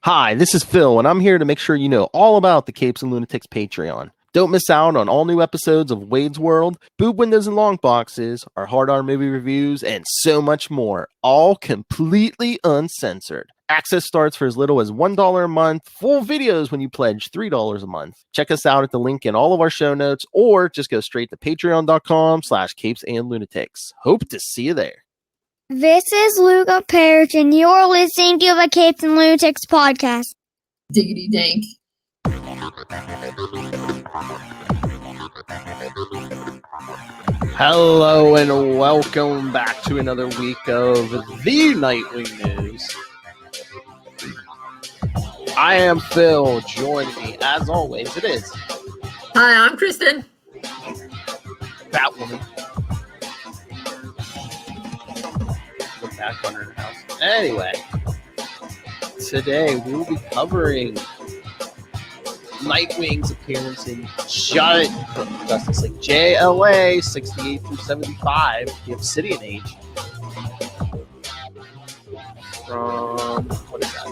Hi, this is Phil, and I'm here to make sure you know all about the Capes and Lunatics Patreon. Don't miss out on all new episodes of Wade's World, Boob Windows and Long Boxes, our Hard R movie reviews, and so much more, all completely uncensored. Access starts for as little as $1 a month, full videos when you pledge $3 a month. Check us out at the link in all of our show notes, or just go straight to patreon.com/capesandlunatics. Hope to see you there. This is Luca Parrish, and you're listening to the Capes and Lunatics Podcast. Diggity dank. Hello and welcome back to another week of the Nightwing news. I am Phil. Join me, as always, it is Hi, I'm Kristen. Batwoman. Back under the house. Anyway, today we will be covering Nightwing's appearance in Justice League JLA 68 through 75, the Obsidian Age. From what is that?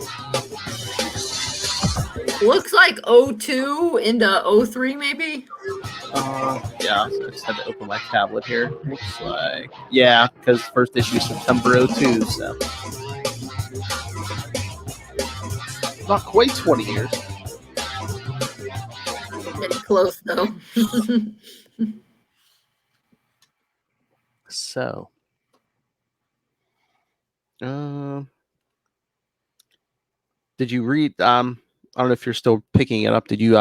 Looks like 02 into 03, maybe. Yeah, so I just had to open my tablet here. Looks like, yeah, because first issue is September 02, so not quite 20 years. Getting close, though. So, did you read? I don't know if you're still picking it up. Did you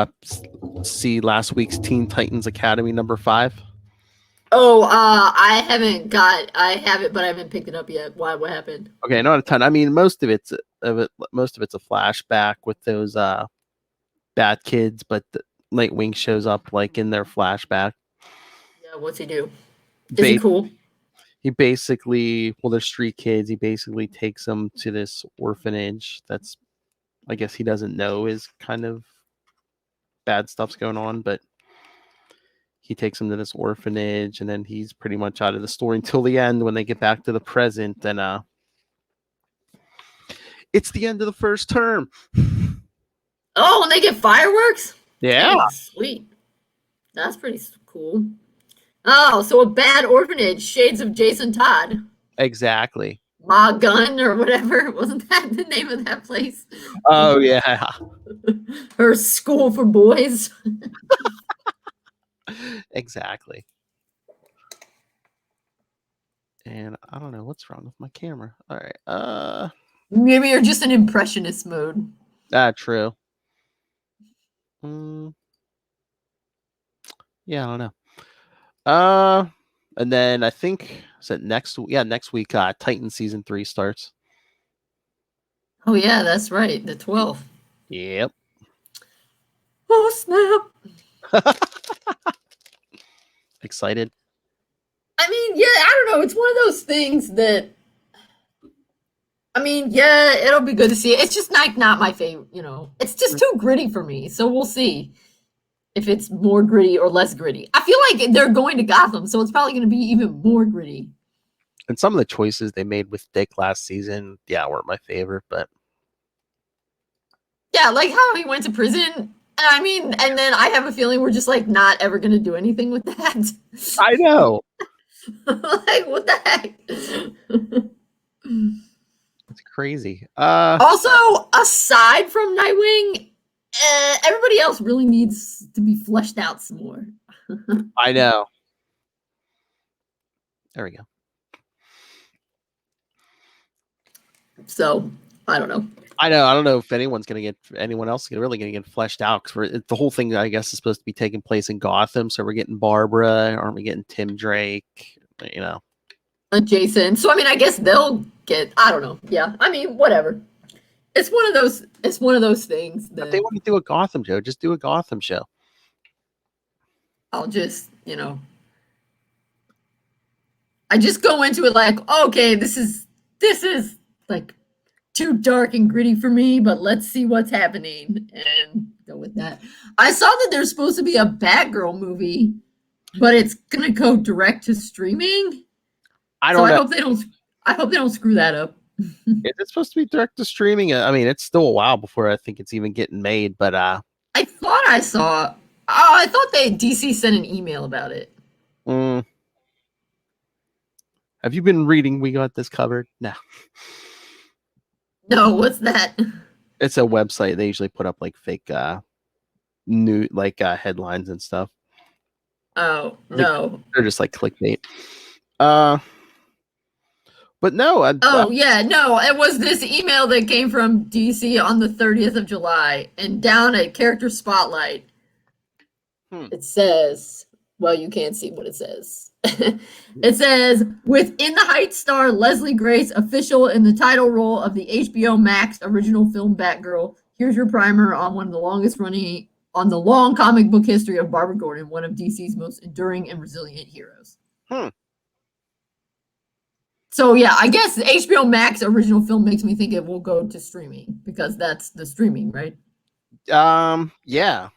see last week's Teen Titans Academy number 5? Oh, I have it, but I haven't picked it up yet. Why? What happened? Okay, not a ton. I mean, most of it's a flashback with those bad kids, but Nightwing shows up like in their flashback. Yeah, what's he do? Is he cool? He basically, well, they're street kids. He basically takes them to this orphanage that's, I guess he doesn't know is kind of bad stuff's going on, but he takes them to this orphanage, and then he's pretty much out of the story until the end when they get back to the present. And it's the end of the first term. Oh, and they get fireworks? Yeah. Dang, sweet. That's pretty cool. Oh, so a bad orphanage, shades of Jason Todd. Exactly. Ma Gun or whatever. Wasn't that the name of that place? Oh, yeah. Her school for boys. Exactly. And I don't know what's wrong with my camera. All right. Maybe you're just in impressionist mode. True. Yeah, I don't know. And then I think next week Titan season 3 starts. Oh yeah, that's right. The 12th. Yep. Oh snap. Excited? I mean, yeah, I don't know. It's one of those things that yeah, it'll be good to see it. It's just like not my favorite, It's just too gritty for me. So we'll see if it's more gritty or less gritty. I feel like they're going to Gotham, so it's probably going to be even more gritty. And some of the choices they made with Dick last season, weren't my favorite, but yeah, like how he went to prison. I mean, and then I have a feeling we're just like not ever going to do anything with that. I know. Like, what the heck? It's crazy. Also, aside from Nightwing, everybody else really needs to be fleshed out some more. I know. There we go. So, I don't know. I don't know if anyone else is really going to get fleshed out, because the whole thing, I guess, is supposed to be taking place in Gotham. So we're getting Barbara, aren't we getting Tim Drake? Jason. So I mean, I guess they'll get. I don't know. Yeah, I mean, whatever. It's one of those things that if they want to do a Gotham show, just do a Gotham show. I'll just, I just go into it like, okay, this is like too dark and gritty for me, but let's see what's happening and go with that. I saw that there's supposed to be a Batgirl movie, but it's gonna go direct to streaming. I hope they don't screw that up. Is it supposed to be direct to streaming? I mean, it's still a while before I think it's even getting made, but I thought I saw. Oh, I thought DC sent an email about it. Have you been reading We Got This Covered? No. No, what's that? It's a website. They usually put up like fake new headlines and stuff. Oh, no. They're just like clickbait. But no. Yeah, no. It was this email that came from DC on the 30th of July, and down at Character Spotlight, it says, well, you can't see what it says. It says, with In the Heights star Leslie Grace official in the title role of the HBO Max original film Batgirl, here's your primer on one of the longest running, on the long comic book history of Barbara Gordon, one of DC's most enduring and resilient heroes. So yeah, I guess the HBO Max original film makes me think it will go to streaming because that's the streaming, right? Yeah.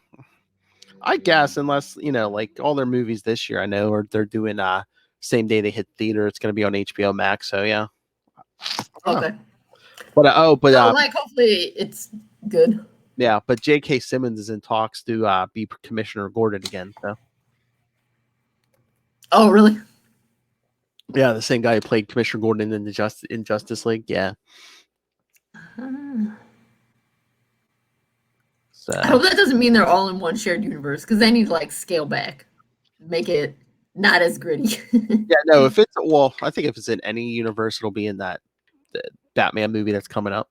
I guess unless, like all their movies this year, I know, or they're doing same day they hit theater, it's going to be on HBO Max. So yeah. Okay. But hopefully it's good. Yeah, but J.K. Simmons is in talks to be Commissioner Gordon again. So. Oh, really? Yeah, the same guy who played Commissioner Gordon in Justice League. Yeah. So. I hope that doesn't mean they're all in one shared universe because they need to scale back, make it not as gritty. Yeah, no. I think if it's in any universe, it'll be in the Batman movie that's coming up.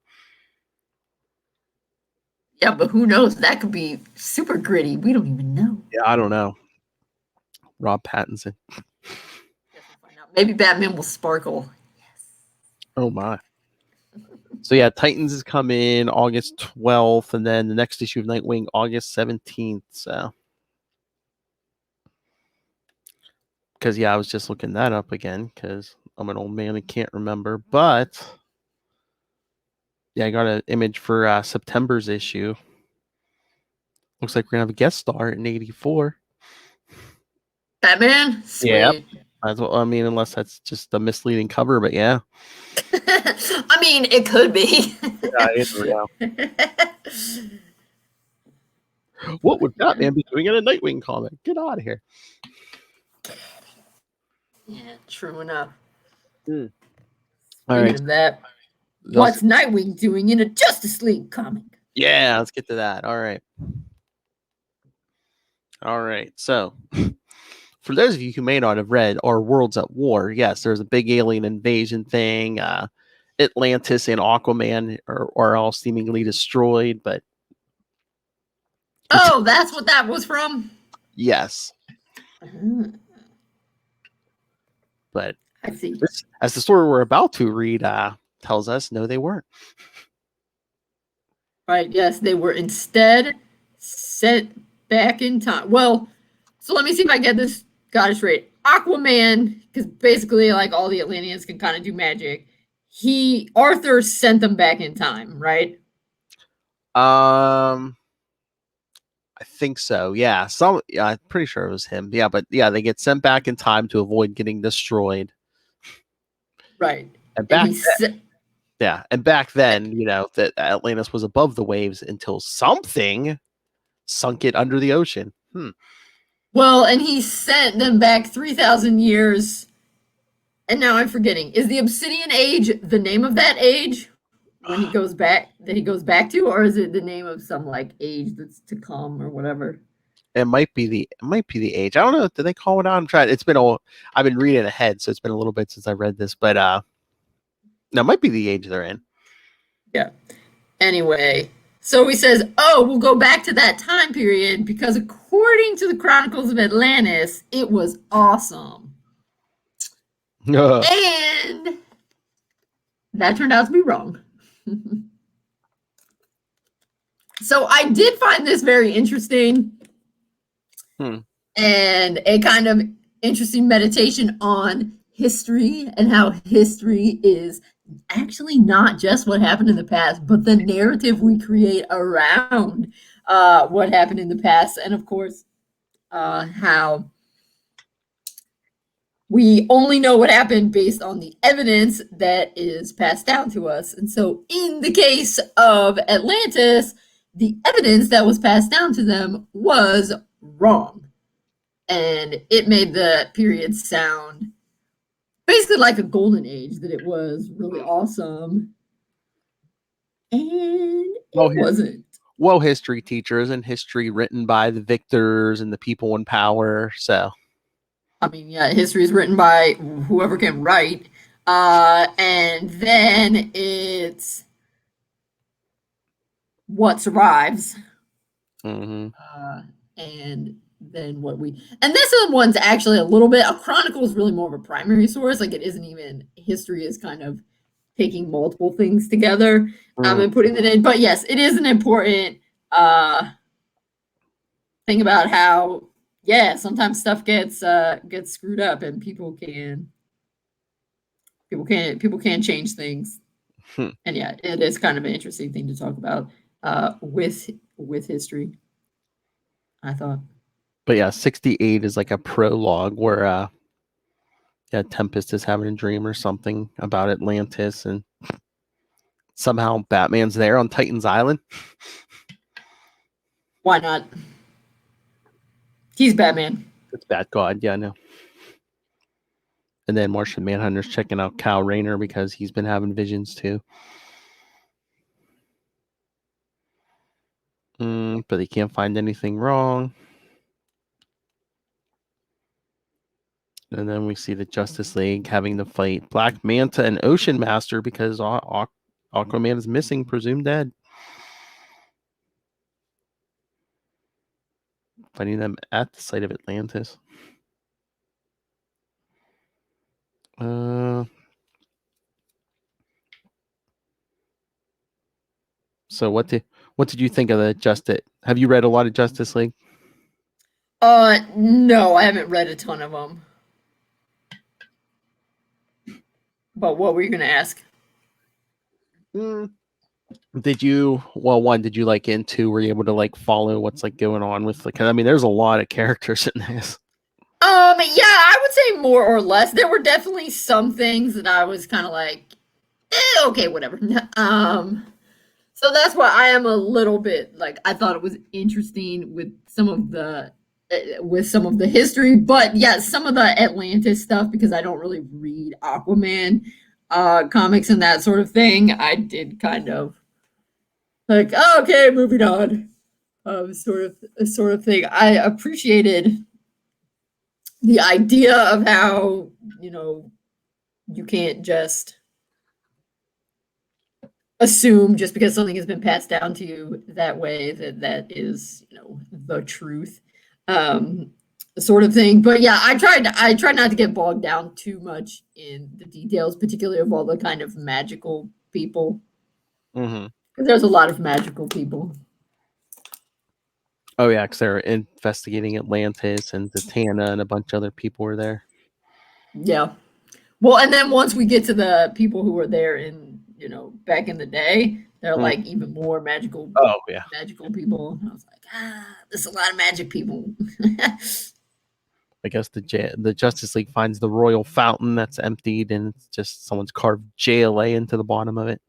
Yeah, but who knows? That could be super gritty. We don't even know. Yeah, I don't know. Rob Pattinson. Maybe Batman will sparkle. Yes. Oh my. So yeah, Titans is coming August 12th, and then the next issue of Nightwing August 17th. So, because I was just looking that up again because I'm an old man and can't remember. But yeah, I got an image for September's issue. Looks like we're gonna have a guest star in '84. Batman. Sweet. Yeah. Unless that's just a misleading cover, but yeah. I mean, it could be. What would Batman be doing in a Nightwing comic? Get out of here. Yeah, true enough. All right. That. What's Nightwing doing in a Justice League comic? Yeah, let's get to that. All right. So, for those of you who may not have read Our Worlds at War, yes, there's a big alien invasion thing. Atlantis and Aquaman are all seemingly destroyed, but... Oh, that's what that was from? Yes. But I see. As the story we're about to read tells us, no, they weren't. Right, yes, they were instead sent back in time. Well, so let me see if I get this got it straight. Aquaman, because basically all the Atlanteans can kind of do magic. Arthur sent them back in time, right? I think so. Yeah. I'm pretty sure it was him. Yeah, but yeah, they get sent back in time to avoid getting destroyed. Right. And back then, that Atlantis was above the waves until something sunk it under the ocean. Well, and he sent them back 3,000 years. And now I'm forgetting. Is the Obsidian Age the name of that age when he goes back to, or is it the name of some age that's to come or whatever? It might be the age. I don't know. Do they call it out? I'm trying. I've been reading ahead, so it's been a little bit since I read this, but no, it might be the age they're in. Yeah. Anyway, so he says, we'll go back to that time period because according to the Chronicles of Atlantis, it was awesome. And that turned out to be wrong. So I did find this very interesting and a kind of interesting meditation on history and how history is actually not just what happened in the past, but the narrative we create around what happened in the past. And of course, how we only know what happened based on the evidence that is passed down to us. And so in the case of Atlantis, the evidence that was passed down to them was wrong. And it made the period sound basically like a golden age, that it was really awesome. And it wasn't. Well, history teacher, isn't history written by the victors and the people in power? So, I mean, yeah, history is written by whoever can write. And then it's what survives. mm-hmm. And then and this one's actually a little bit, a chronicle is really more of a primary source. Like, it isn't even, history is kind of taking multiple things together and putting it in. But yes, it is an important thing about how, yeah, sometimes stuff gets screwed up, and people can change things. And yeah, it is kind of an interesting thing to talk about with history, I thought. But yeah, 68 is like a prologue where Tempest is having a dream or something about Atlantis, and somehow Batman's there on Titan's Island. Why not? He's Batman. It's Bat-God, yeah, I know. And then Martian Manhunter's checking out Kyle Rayner because he's been having visions too. But he can't find anything wrong. And then we see the Justice League having to fight Black Manta and Ocean Master because Aquaman is missing, presumed dead. Finding them at the site of Atlantis. So what did you think of the Justice? Have you read a lot of Justice League? No, I haven't read a ton of them. But what were you going to ask? Did you like into, were you able to like follow what's like going on with, like, I mean, there's a lot of characters in this. Yeah, I would say more or less. There were definitely some things that I was kind of like, okay, whatever. So that's why I am a little bit like, I thought it was interesting with some of the history, but yeah, some of the Atlantis stuff, because I don't really read Aquaman comics and that sort of thing. I did kind of like, oh, okay, moving on, sort of thing. I appreciated the idea of how, you can't just assume just because something has been passed down to you that way that is, the truth, sort of thing. But yeah, I tried not to get bogged down too much in the details, particularly of all the kind of magical people. Because there's a lot of magical people. Oh yeah, because they're investigating Atlantis, and Zatanna and a bunch of other people were there. Yeah. Well, and then once we get to the people who were there in, back in the day, they're like even more magical. Oh yeah, magical people. And I was like, there's a lot of magic people. I guess the Justice League finds the royal fountain that's emptied, and it's just someone's carved JLA into the bottom of it.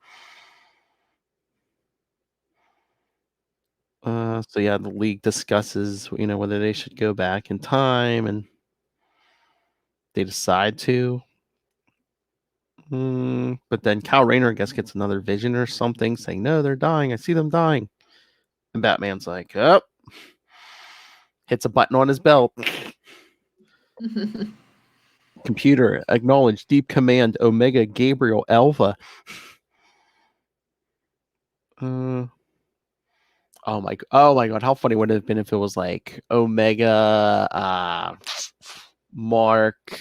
So yeah, the League discusses, whether they should go back in time, and they decide to. But then Kyle Rayner, I guess, gets another vision or something, saying, "No, they're dying. I see them dying." And Batman's like, "Oh," hits a button on his belt. Computer, acknowledge deep command Omega Gabriel Alpha. Oh my god, how funny would it have been if it was like Omega Mark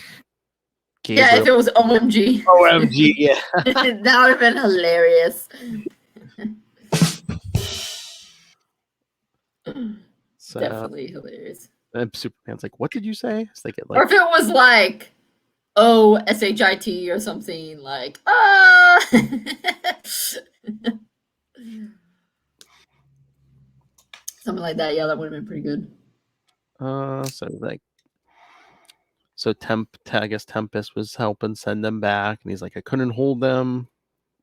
Gabriel. Yeah, if it was OMG. OMG, yeah. That would have been hilarious. So, definitely hilarious. And Superman's like, "What did you say?" It's like, or if it was like OSHIT or something, like something like that. Yeah, that would have been pretty good. So So I guess Tempest was helping send them back, and he's like, I couldn't hold them.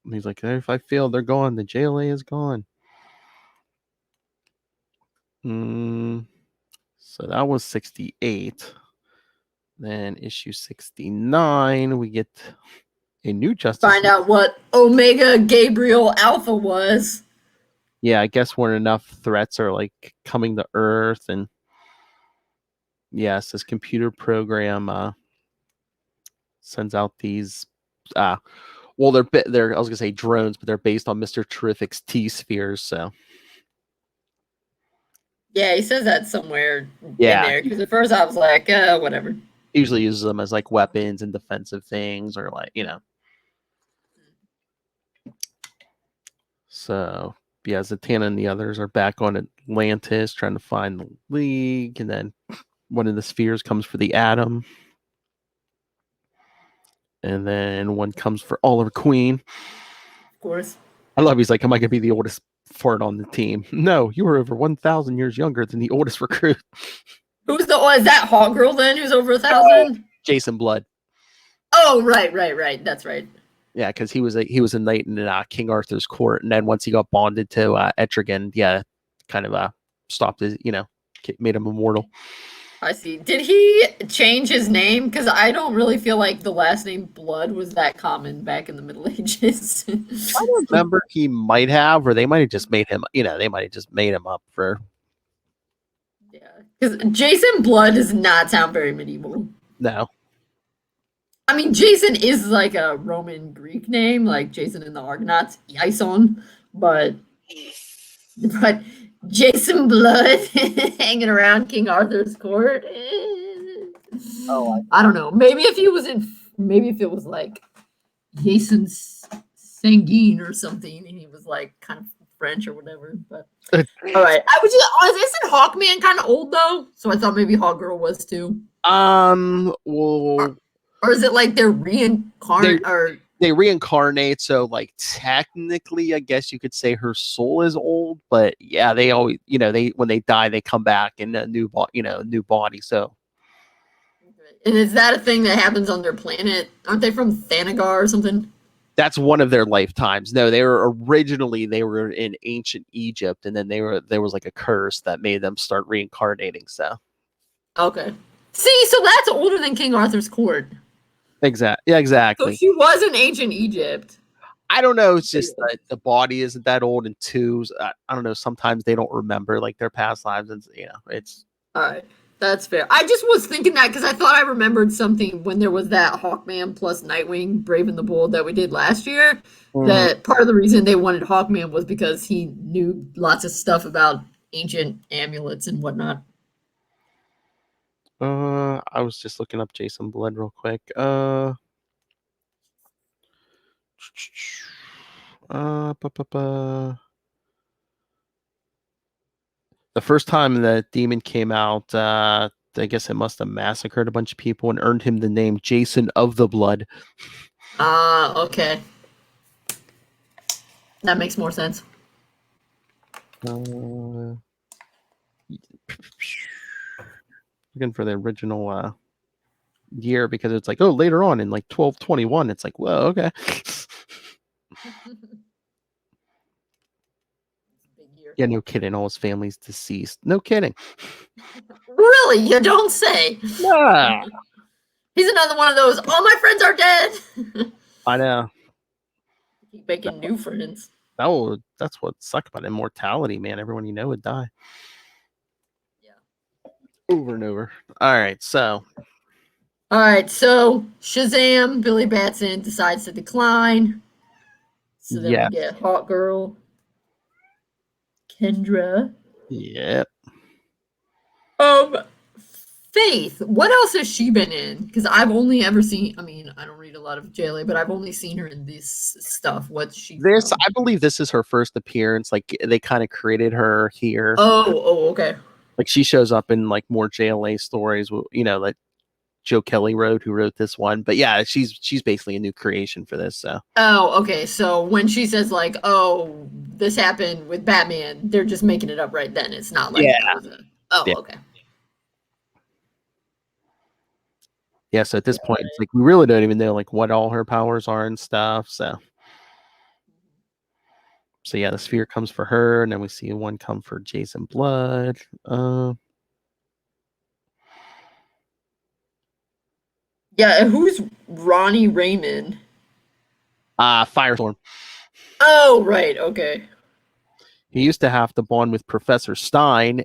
And he's like, if I fail, they're gone. The JLA is gone. So that was 68. Then issue 69, we get a new Justice Find League. out what Omega Gabriel Alpha was. Yeah, I guess when enough threats are like coming to Earth, and yes, this computer program sends out these. Well, they're I was gonna say drones, but they're based on Mr. Terrific's T spheres. So Yeah, he says that somewhere Yeah. in there. Because at first I was like, whatever. usually uses them as like weapons and defensive things, or like So yeah, Zatanna and the others are back on Atlantis trying to find the League, and then one of the spheres comes for the Atom, and then one comes for Oliver Queen. Of course. I love. He's like, "Am I gonna be the oldest fart on the team?" No, you were over 1,000 years younger than the oldest recruit, Who's is that Hawk Girl then? Who's over 1,000? Jason Blood. Oh, right. That's right. Yeah, because he was a knight in King Arthur's court, and then once he got bonded to Etrigan, kind of stopped his, made him immortal. I see. Did he change his name? Because I don't really feel like the last name Blood was that common back in the Middle Ages. I remember he might have, or they might have just made him, they might have just made him up for. Yeah, because Jason Blood does not sound very medieval. No. I mean, Jason is like a Roman Greek name, like Jason and the Argonauts, Ison, but Jason Blood hanging around King Arthur's court. I don't know. Maybe if it was like Jason Sanguine or something, and he was like kind of French or whatever. But all right, isn't Hawkman kind of old though? So I thought maybe Hawkgirl was too. Well, or is it like they're reincarnate or? They reincarnate, so like technically, I guess you could say her soul is old, but yeah, they always, when they die, they come back in a new body. So, and is that a thing that happens on their planet? Aren't they from Thanagar or something? That's one of their lifetimes. No, they were in ancient Egypt, and then there was like a curse that made them start reincarnating. So, okay, see, so that's older than King Arthur's court. Yeah, exactly. So she was in ancient Egypt. I don't know. It's just that the body isn't that old, and two, I don't know. Sometimes they don't remember like their past lives, and it's all right. That's fair. I just was thinking that because I thought I remembered something when there was that Hawkman plus Nightwing Brave and the Bold that we did last year. That part of the reason they wanted Hawkman was because he knew lots of stuff about ancient amulets and whatnot. I was just looking up Jason Blood real quick. The first time that Demon came out, I guess it must have massacred a bunch of people and earned him the name Jason of the Blood. Okay. That makes more sense. Looking for the original year because it's like, oh, later on in like 1221, it's like, whoa, okay. Yeah, no kidding. All his family's deceased. No kidding. Really? You don't say. Nah. He's another one of those, all my friends are dead. I know. Keep making new friends. That's what sucks about immortality, man. Everyone you know would die. Yeah. Over and over. All right, so Shazam, Billy Batson decides to decline. So then we get Hawk Girl, Kendra. Yep. Faith, what else has she been in? Because I've only ever seen, I don't read a lot of JLA, but I've only seen her in this stuff. What's she from? I believe this is her first appearance. Like, they kind of created her here. Oh, okay. Like, she shows up in, like, more JLA stories, like Joe Kelly who wrote this one. But, yeah, she's basically a new creation for this, so. Oh, okay. So when she says, like, oh, this happened with Batman, they're just making it up right then. It's not like... Yeah. Okay. Yeah, so at this point, it's like we really don't even know like what all her powers are and stuff. So yeah, the sphere comes for her, and then we see one come for Jason Blood. Yeah, and who's Ronnie Raymond? Firestorm. Oh, right. Okay. He used to have to bond with Professor Stein,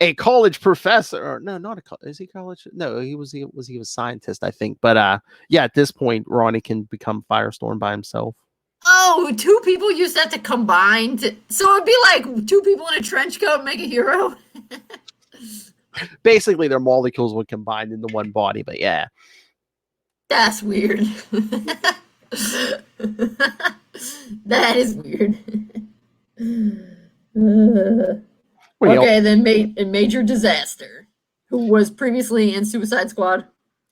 a college professor. Or no, not a college. Is he college? No, he was a scientist, I think. But yeah, at this point, Ronnie can become Firestorm by himself. Oh, two people used to have to combine so it'd be like two people in a trench coat make a hero. Basically, their molecules would combine into one body. But yeah, That's weird. That is weird. Okay, then Major Disaster, who was previously in Suicide Squad.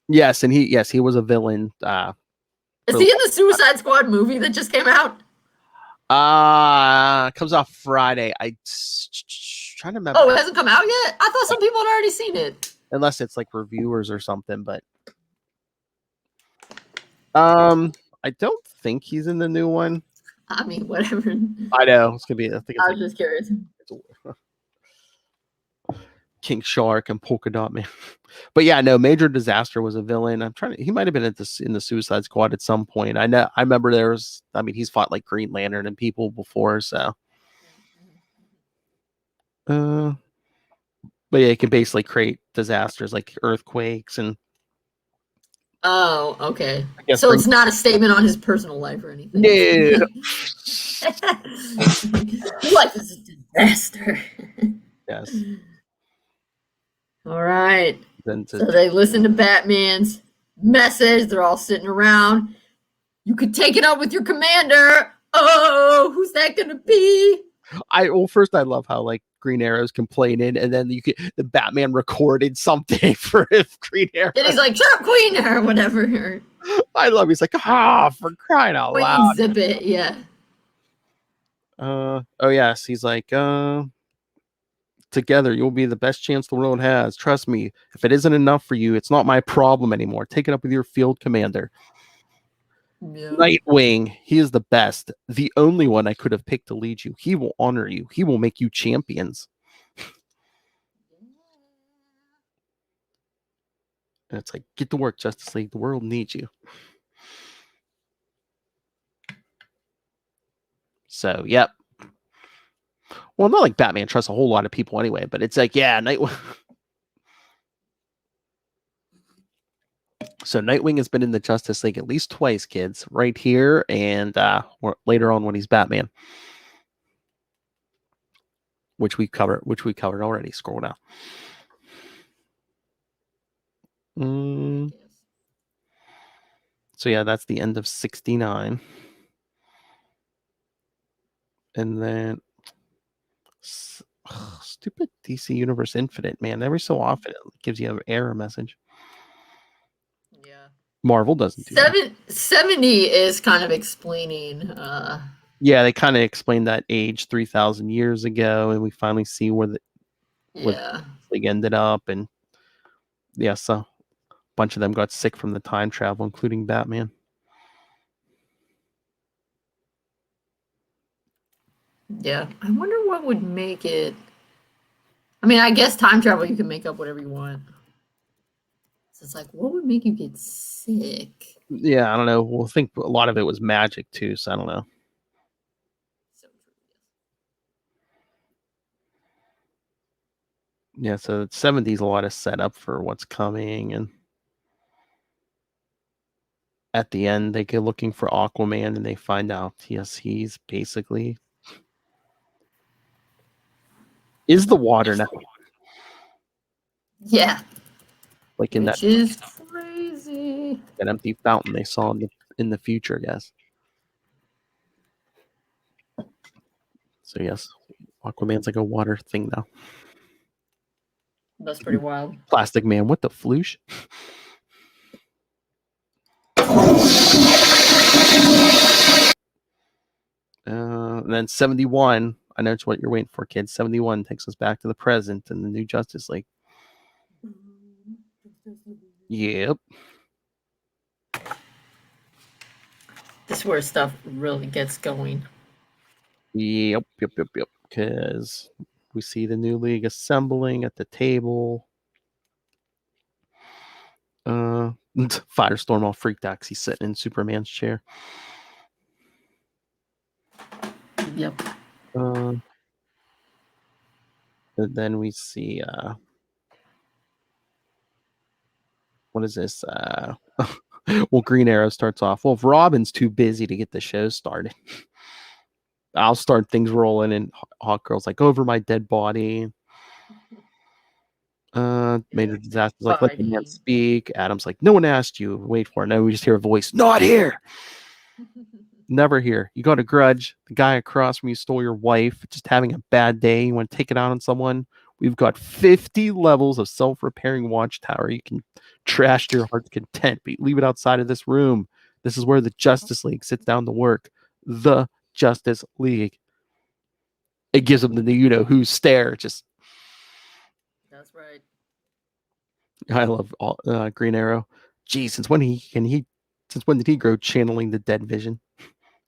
Yes, and he was a villain. Is he in the Suicide Squad movie that just came out? Comes out Friday. Trying to remember. Oh, it hasn't come out yet? I thought some people had already seen it. Unless it's like reviewers or something, but I don't think he's in the new one. I mean, whatever. I know it's gonna be. I was just curious. King Shark and Polka Dot Man. But yeah, no, Major Disaster was a villain. He might have been in the Suicide Squad at some point. I remember he's fought like Green Lantern and people before, so but yeah, he can basically create disasters like earthquakes and Oh, okay. So it's not a statement on his personal life or anything. No. Life is a disaster. Yes. All right. So they listen to Batman's message. They're all sitting around. You could take it up with your commander. Oh, who's that gonna be? First I love how like Green Arrow's complaining, and then the Batman recorded something for Green Arrow. And he's like, "Shut up, Queen," or whatever. I love. He's like, for crying out loud. Zip it, yeah. Oh yes, he's like, together you'll be the best chance the world has. Trust me. If it isn't enough for you, it's not my problem anymore. Take it up with your field commander. Yeah. Nightwing, he is the best, the only one I could have picked to lead you. He will honor you. He will make you champions. And it's like, get to work, Justice League. The world needs you. So, yep. Well, not like Batman trusts a whole lot of people anyway, but it's like, yeah, Nightwing. So Nightwing has been in the Justice League at least twice, kids. Right here and later on when he's Batman. Which we covered already. Scroll down. So yeah, that's the end of 69. And then stupid DC Universe Infinite, man. Every so often it gives you an error message. Yeah. Marvel doesn't do that. 70 is kind of explaining yeah, they kind of explained that age 3,000 years ago, and we finally see where the league ended up, and yeah, so a bunch of them got sick from the time travel, including Batman. Yeah, I wonder what would make it. I mean, I guess time travel, you can make up whatever you want. So it's like, what would make you get sick? Yeah, I don't know. Well, I think a lot of it was magic too, so I don't know. Yeah, so the 70s a lot of setup for what's coming, and at the end they go looking for Aquaman and they find out yes, he's basically is the water now. Yeah. Like in Which is crazy. That empty fountain they saw in the future, I guess. So yes, Aquaman's like a water thing now. That's pretty wild. Plastic Man, what the floosh? And then 71. I know it's what you're waiting for, kids. 71 takes us back to the present and the new Justice League. Yep. This is where stuff really gets going. Yep. Because we see the new league assembling at the table. Firestorm all freaked out 'cause he's sitting in Superman's chair. Yep. And then we see what is this? Well, Green Arrow starts off. Well, if Robin's too busy to get the show started, I'll start things rolling. And Hawkgirl's like, over my dead body. Major Disaster's like, let the man speak. Adam's like, no one asked you. Wait for it. No, we just hear a voice. Not here. Never here. You got a grudge. The guy across from you stole your wife. Just having a bad day. You want to take it out on someone. We've got 50 levels of self-repairing watchtower. You can trash to your heart's content, but you leave it outside of this room. This is where the Justice League sits down to work. The Justice League. It gives them the you-know-who stare. Just That's right. I love Green Arrow. Gee, since when did he grow channeling the dead vision?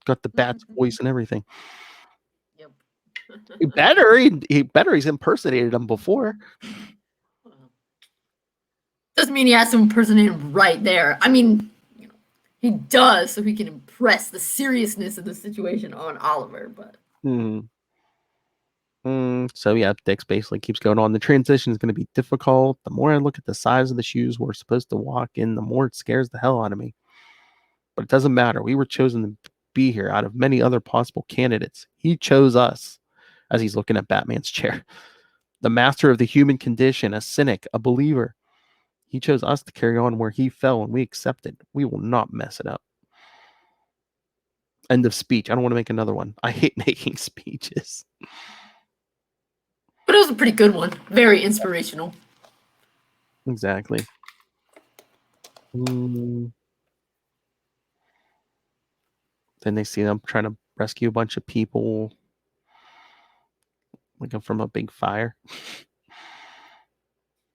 Got the bat's voice and everything. Yep. He better. He's impersonated him before. Doesn't mean he has to impersonate him right there. I mean, he does so he can impress the seriousness of the situation on Oliver. But so yeah, Dix basically keeps going on. The transition is going to be difficult. The more I look at the size of the shoes we're supposed to walk in, the more it scares the hell out of me. But it doesn't matter. We were chosen to be here out of many other possible candidates. He chose us. As he's looking at Batman's chair, the master of the human condition, a cynic, a believer. He chose us to carry on where he fell, and we accepted. We will not mess it up. End of speech. I don't want to make another one. I hate making speeches. But it was a pretty good one. Very inspirational. Exactly. Then they see them trying to rescue a bunch of people, like from a big fire.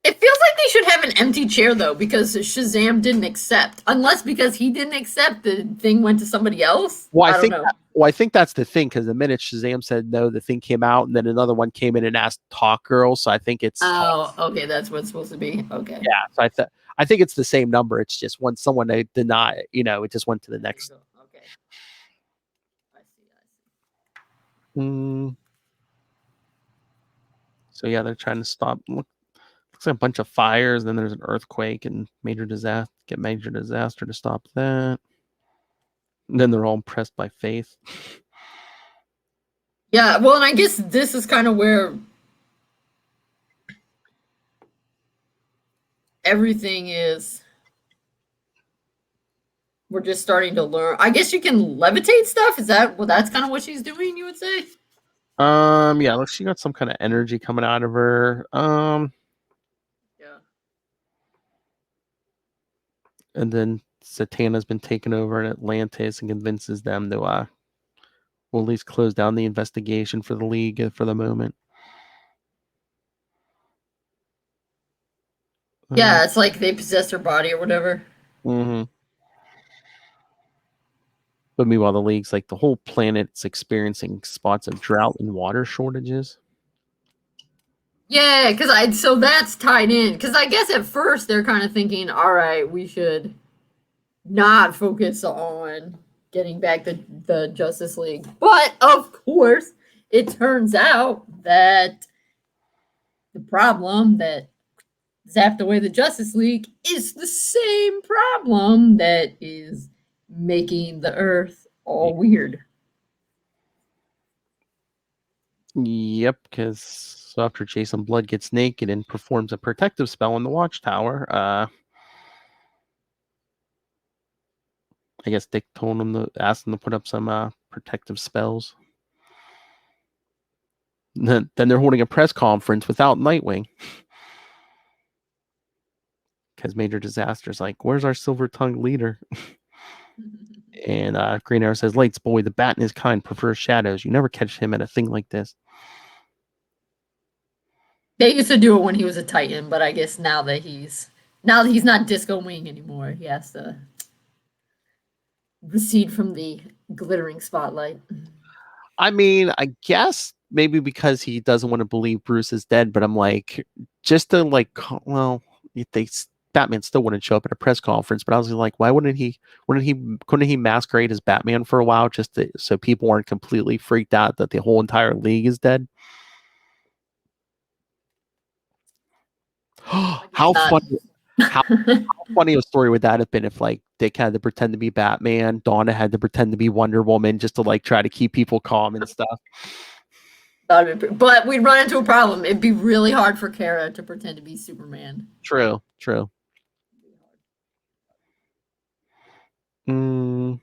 It feels like they should have an empty chair, though, because Shazam didn't accept. Unless because he didn't accept, the thing went to somebody else. Well, I think that's the thing, because the minute Shazam said no, the thing came out, and then another one came in and asked Hawkgirl. So I think it's. Oh, okay, that's what it's supposed to be. Okay. Yeah, so I think it's the same number. It's just when someone they deny, it just went to the next. Okay. I see. So yeah, they're trying to stop. Looks like a bunch of fires. Then there's an earthquake and major disaster. Get major disaster to stop that. And then they're all impressed by Faith. Yeah, well, and I guess this is kind of where everything is. We're just starting to learn. I guess you can levitate stuff. Is that that's kind of what she's doing, you would say? Yeah, look, she got some kind of energy coming out of her. Yeah. And then Satana's been taken over in Atlantis and convinces them to well, at least close down the investigation for the League for the moment. Yeah, it's like they possess her body or whatever. Mm-hmm. But meanwhile, the League's like the whole planet's experiencing spots of drought and water shortages. Yeah, so that's tied in. Because I guess at first they're kind of thinking, all right, we should not focus on getting back the Justice League. But of course, it turns out that the problem that zapped away the Justice League is the same problem that is making the Earth all weird. Yep, because after Jason Blood gets naked and performs a protective spell in the Watchtower, I guess Dick told him asked him to put up some protective spells. Then they're holding a press conference without Nightwing. Because Major Disaster's like, where's our silver-tongued leader? And Green Arrow says, Lights, boy, the bat and his kind prefers shadows. You never catch him at a thing like this. They used to do it when he was a Titan, but I guess now that he's Now that he's not Disco Wing anymore, he has to recede from the glittering spotlight. I mean, I guess maybe because he doesn't want to believe Bruce is dead, but I'm like, just to like, well, they Batman still wouldn't show up at a press conference, but I was like, why couldn't he masquerade as Batman for a while so people weren't completely freaked out that the whole entire league is dead? How funny! How funny a story would that have been if like Dick had to pretend to be Batman, Donna had to pretend to be Wonder Woman just to like try to keep people calm and stuff. But we'd run into a problem. It'd be really hard for Kara to pretend to be Superman. True. Oh,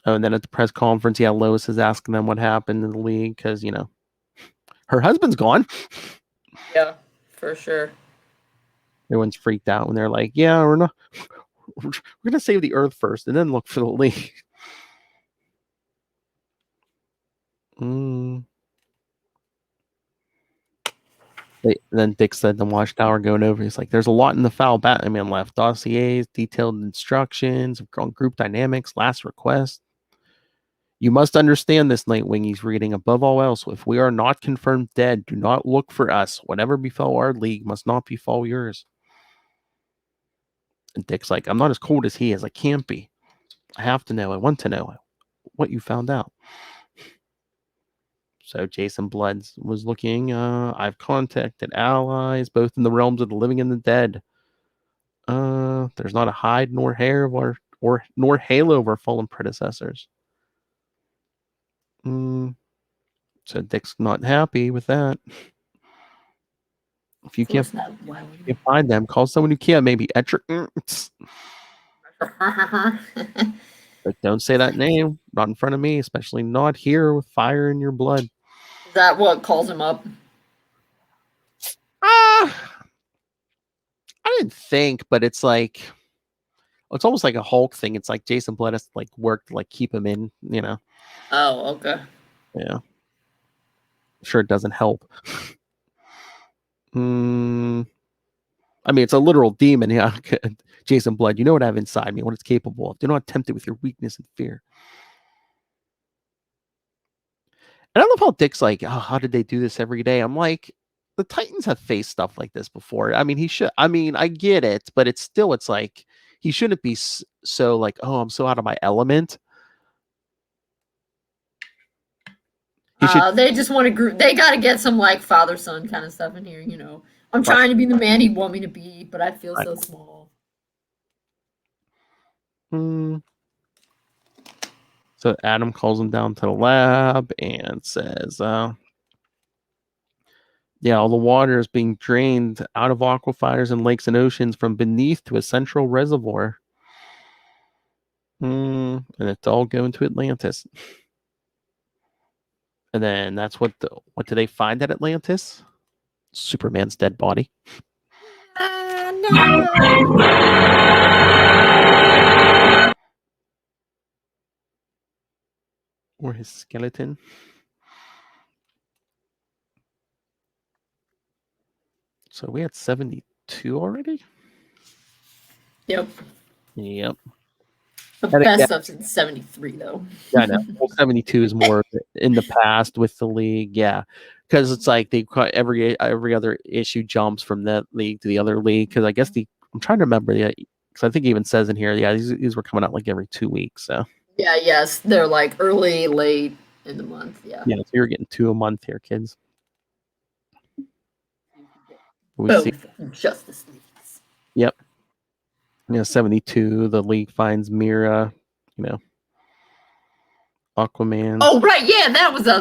and then at the press conference, yeah, Lois is asking them what happened in the league because, her husband's gone. Yeah, for sure. Everyone's freaked out when they're like, yeah, we're going to save the Earth first and then look for the league. Then Dick said the Watchtower going over. He's like, there's a lot in the foul Batman left. Dossiers, detailed instructions on group dynamics, last request. You must understand this, Nightwing, he's reading. Above all else, if we are not confirmed dead, do not look for us. Whatever befell our league must not befall yours. And Dick's like, I'm not as cold as he is. I can't be. I have to know. I want to know what you found out. So Jason Blood was looking. I've contacted allies, both in the realms of the living and the dead. There's not a hide nor hair of our nor halo of our fallen predecessors. So Dick's not happy with that. If you can't find them, call someone who can. Maybe Etrick. But don't say that name. Not in front of me, especially not here with fire in your blood. Is that what calls him up? I didn't think, but it's like it's almost like a Hulk thing. It's like Jason Blood has to like work to like keep him in, Oh, okay. Yeah. Sure, it doesn't help. I mean, it's a literal demon. Yeah, Jason Blood. You know what I have inside me, what it's capable of. Do not tempt it with your weakness and fear. And I love how Dick's like, oh, how did they do this every day? I'm like, the Titans have faced stuff like this before. I mean, I get it, but it's like, he shouldn't be so like, oh, I'm so out of my element. They just want to group. They got to get some like father-son kind of stuff in here. I'm trying to be the man he'd want me to be, but I feel so small. So Adam calls him down to the lab and says, yeah, all the water is being drained out of aquifers and lakes and oceans from beneath to a central reservoir. And it's all going to Atlantis. And then that's what do they find at Atlantis? Superman's dead body. No. Or his skeleton. So we had 72 already? Yep. The best stuff's in 73, though. Yeah, I know. Well, 72 is more in the past with the league. Yeah. Because it's like they every other issue jumps from that league to the other league. Because I guess I'm trying to remember. Yeah, because I think it even says in here, yeah, these were coming out like every 2 weeks. So yeah, yes, they're like early, late in the month. Yeah. Yeah, so you're getting 2 a month here, kids. Both Justice Leagues. Yep. 72. The league finds Mira. Aquaman. Oh right, yeah,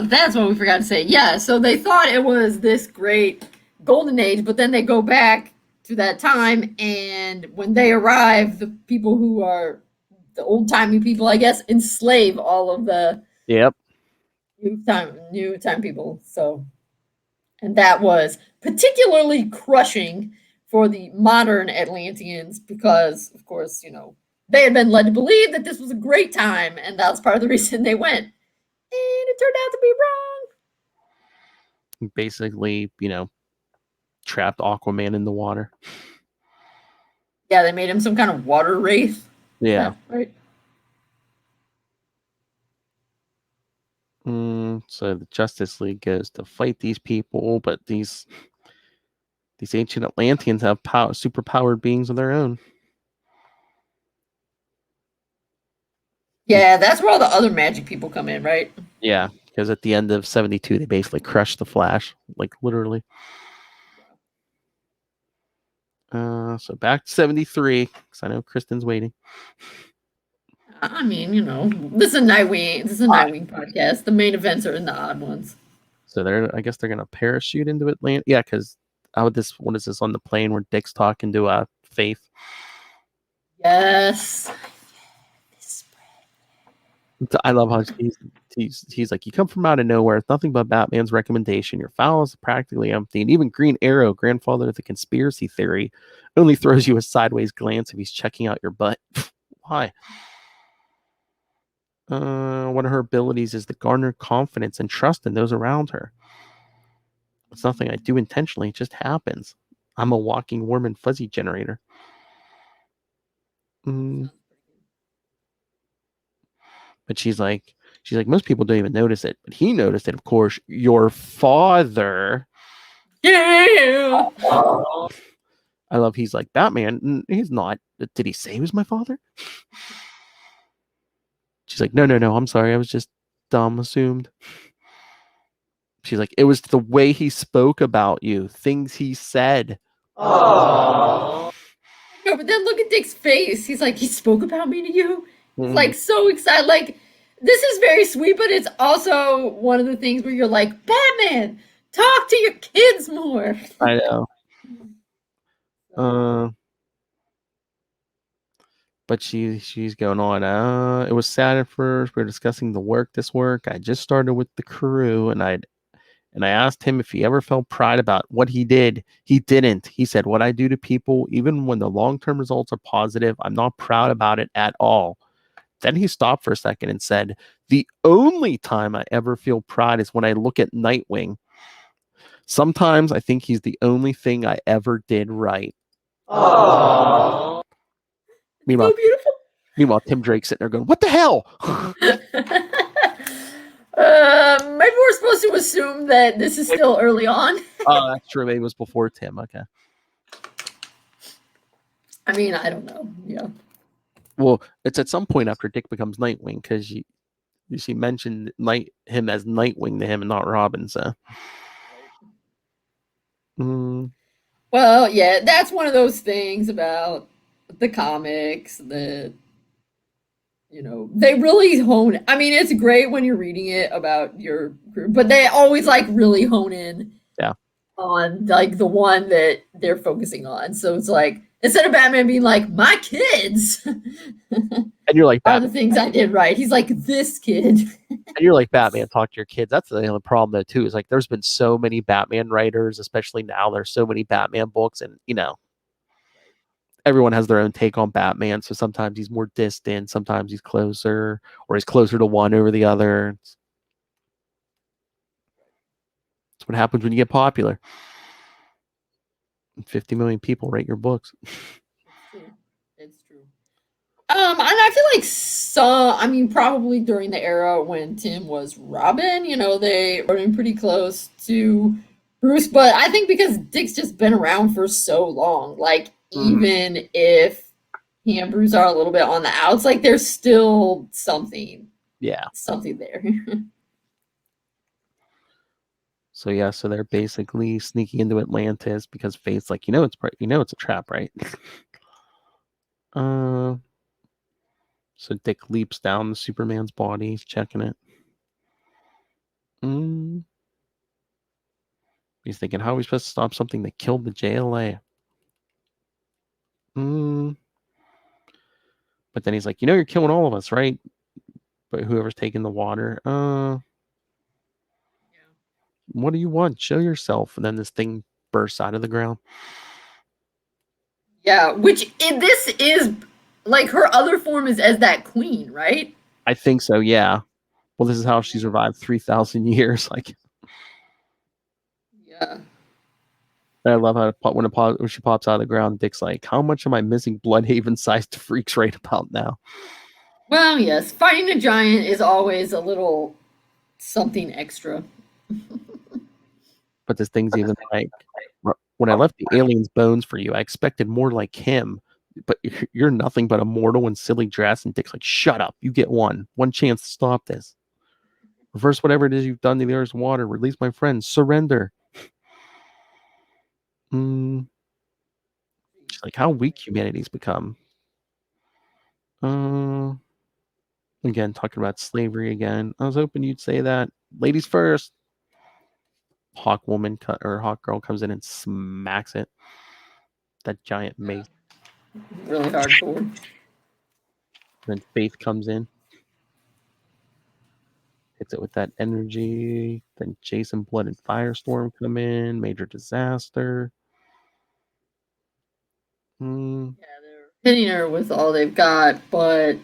that's what we forgot to say. Yeah, so they thought it was this great golden age, but then they go back to that time, and when they arrive, the people who are the old-timey people, I guess, enslave all of the new time people. So, and that was particularly crushing for the modern Atlanteans because, of course, they had been led to believe that this was a great time, and that's part of the reason they went. And it turned out to be wrong. Basically, trapped Aquaman in the water. Yeah, they made him some kind of water wraith. Yeah. Right. So the Justice League goes to fight these people, but these ancient Atlanteans have superpowered beings of their own. Yeah, that's where all the other magic people come in, right? Yeah, because at the end of 72, they basically crushed the Flash, like literally. So back to 73, because I know Kristen's waiting. I mean, you know, this is a Nightwing podcast. The main events are in the odd ones. So I guess they're gonna parachute into Atlanta. Yeah, because what is this on the plane where Dick's talking to Faith? Yes. I love how he's like, you come from out of nowhere. It's nothing but Batman's recommendation. Your file is practically empty. And even Green Arrow, grandfather of the conspiracy theory, only throws you a sideways glance if he's checking out your butt. Why? One of her abilities is to garner confidence and trust in those around her. It's nothing I do intentionally. It just happens. I'm a walking warm and fuzzy generator. But she's like, most people don't even notice it, but he noticed it. Of course, your father. Yeah. I love. He's like, Batman. He's not. Did he say he was my father? She's like, no. I'm sorry. I was just dumb. Assumed. She's like, it was the way he spoke about you, things he said. Oh. No, but then look at Dick's face. He's like, he spoke about me to you. He's like so excited. Like, this is very sweet, but it's also one of the things where you're like, Batman, talk to your kids more. I know. But she's going on. It was sad at first. We were discussing this work. I just started with the crew, and I asked him if he ever felt pride about what he did. He didn't. He said, what I do to people, even when the long-term results are positive, I'm not proud about it at all. Then he stopped for a second and said, the only time I ever feel pride is when I look at Nightwing. Sometimes I think he's the only thing I ever did right. Aww. Meanwhile, so beautiful. Meanwhile, Tim Drake's sitting there going, what the hell? Maybe we're supposed to assume that this is still early on. Oh, that's true. Maybe it was before Tim. Okay. I mean, I don't know. Yeah. Well, it's at some point after Dick becomes Nightwing, because she mentioned him as Nightwing to him and not Robin. So. Well, yeah, that's one of those things about the comics that, you know, they really hone. I mean, it's great when you're reading it about your group, but they always like really hone in on like the one that they're focusing on. So it's like, instead of Batman being like, my kids, and you're like, are the things I did right. He's like, this kid. And you're like, Batman, talk to your kids. That's the only problem though too. Is like, there's been so many Batman writers, especially now. There's so many Batman books, and you know, everyone has their own take on Batman. So sometimes he's more distant, sometimes he's closer, or he's closer to one over the other. That's what happens when you get popular. 50 million people rate your books. It's true. And I feel like probably during the era when Tim was Robin, you know, they were in pretty close to Bruce, but I think because Dick's just been around for so long, like even if he and Bruce are a little bit on the outs, like there's still something. Yeah. Something there. So they're basically sneaking into Atlantis because Faith's like, it's a trap, right? So Dick leaps down the Superman's body, he's checking it. He's thinking, how are we supposed to stop something that killed the JLA? But then he's like, you're killing all of us, right? But whoever's taking the water, what do you want? Show yourself. And then this thing bursts out of the ground. Yeah, this is like her other form is as that queen, right? I think so, yeah. Well, this is how she survived 3,000 years. Like, yeah. I love how when she pops out of the ground, Dick's like, "How much am I missing Bloodhaven-sized freaks right about now?" Well, yes, fighting a giant is always a little something extra. But this thing's even like, when I left the alien's bones for you, I expected more like him. But you're nothing but a mortal and silly dress. And Dick's like, "Shut up! You get one chance to stop this. Reverse whatever it is you've done to the Earth's water. Release my friends. Surrender." She's like, "How weak humanity's become." Again, talking about slavery again. I was hoping you'd say that. Ladies first. Hawk Girl comes in and smacks it. That giant mace. Really hardcore. Then Faith comes in. Hits it with that energy. Then Jason Blood and Firestorm come in. Major disaster. Yeah, they're hitting her with all they've got, but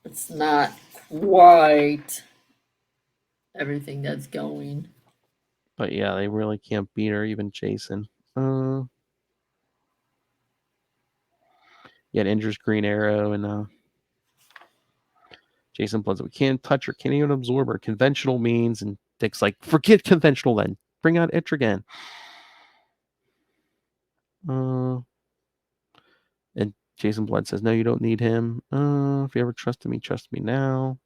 it's not quite everything that's going. But yeah, they really can't beat her, even Jason. Yet injures Green Arrow and Jason Blood's we can't touch her, can't even absorb her. Conventional means, and Dick's like, "Forget conventional then. Bring out Etrigan." And Jason Blood says, "No, you don't need him. If you ever trusted me, trust me now."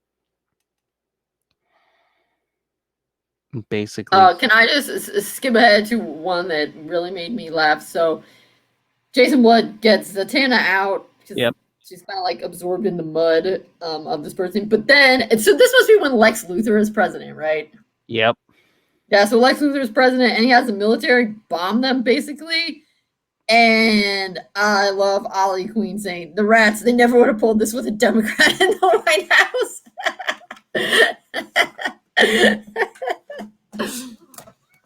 And basically, can I just skip ahead to one that really made me laugh? So Jason Blood gets Zatanna out. Yep. She's kind of like absorbed in the mud of this person. But then, so this must be when Lex Luthor is president, right? Yep. Yeah, so Lex Luthor is president, and he has the military bomb them, basically. And I love Ollie Queen saying, "The rats, they never would have pulled this with a Democrat in the White House."